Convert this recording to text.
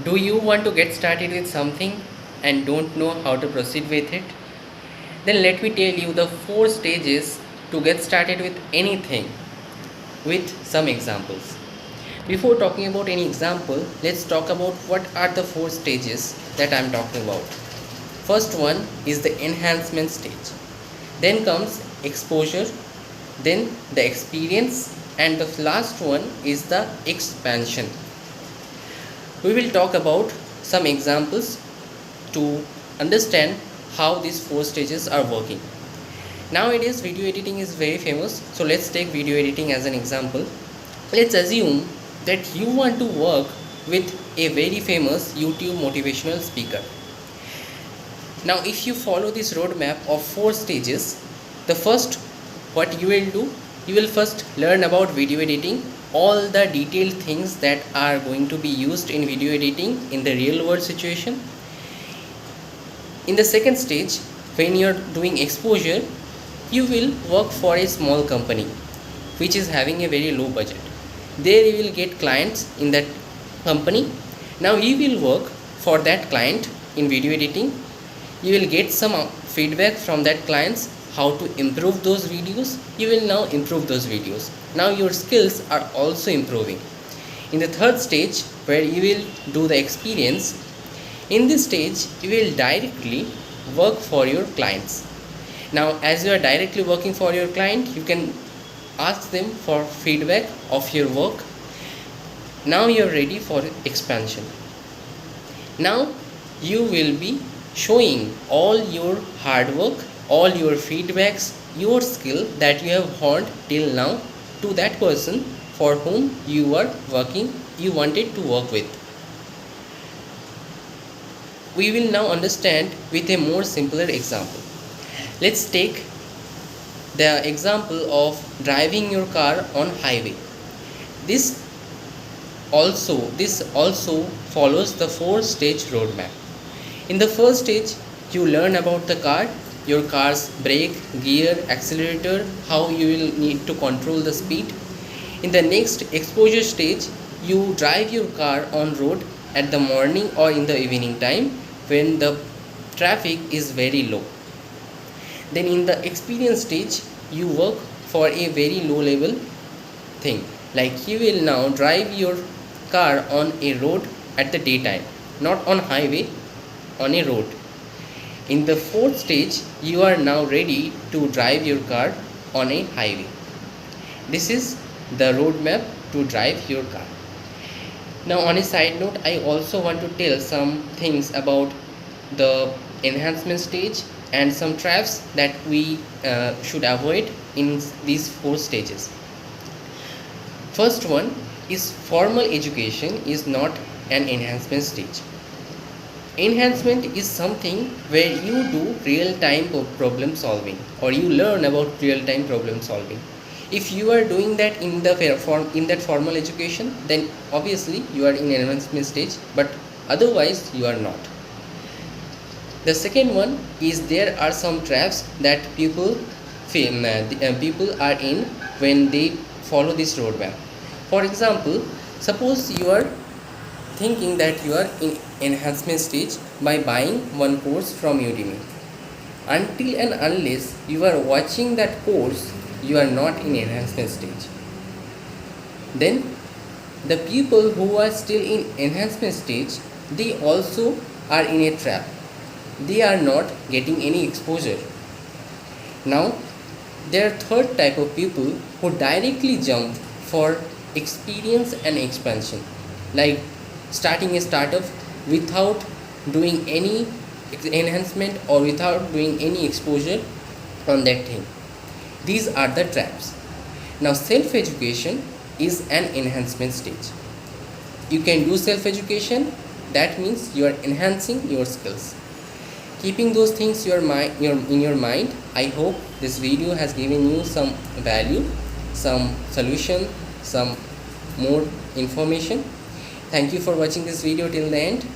Do you want to get started with something and don't know how to proceed with it? Then let me tell you the 4 stages to get started with anything with some examples. Before talking about any example, let's talk about what are the 4 stages that I am talking about. First one is the enhancement stage. Then comes exposure, then the experience, and the last one is the expansion. We will talk about some examples to understand how these 4 stages are working. Nowadays video editing is very famous, so let's take video editing as an example. Let's assume that you want to work with a very famous YouTube motivational speaker. Now if you follow this roadmap of 4 stages, the first, what you will do, you will first learn about video editing, all the detailed things that are going to be used in video editing in the real world situation. In the second stage, when you are doing exposure, you will work for a small company which is having a very low budget. There you will get clients in that company. Now you will work for that client in video editing. You will get some feedback from that clients how to improve those videos. You will now improve those videos. Now your skills are also improving. In the third stage, where you will do the experience, in this stage you will directly work for your clients. Now as you are directly working for your client, you can ask them for feedback of your work. Now you are ready for expansion. Now you will be showing all your hard work, all your feedbacks, your skill that you have honed till now to that person for whom you are working, you wanted to work with. We will now understand with a more simpler example. Let's take the example of driving your car on highway. This also follows the 4-stage roadmap. In the first stage, you learn about the car, your car's brake, gear, accelerator, how you will need to control the speed. In the next exposure stage, you drive your car on road at the morning or in the evening time when the traffic is very low. Then in the experience stage, you work for a very low level thing, like you will now drive your car on a road at the daytime, not on highway, on a road. In the fourth stage, you are now ready to drive your car on a highway. This is the roadmap to drive your car. Now on a side note, I also want to tell some things about the enhancement stage and some traps that we should avoid in these 4 stages. First one is formal education is not an enhancement stage. Enhancement is something where you do real-time problem solving, or you learn about real-time problem solving. If you are doing that in that formal education, then obviously you are in enhancement stage, but otherwise you are not. The second one is there are some traps that people are in when they follow this roadmap. For example, suppose you are thinking that you are in enhancement stage by buying one course from Udemy. Until and unless you are watching that course, you are not in enhancement stage. Then the people who are still in enhancement stage, they also are in a trap. They are not getting any exposure. Now there are third type of people who directly jump for experience and expansion, like starting a startup without doing any enhancement or without doing any exposure on that thing. These are the traps. Now self-education is an enhancement stage. You can do self-education, that means you are enhancing your skills. Keeping those things in your mind, I hope this video has given you some value, some solution, some more information. Thank you for watching this video till the end.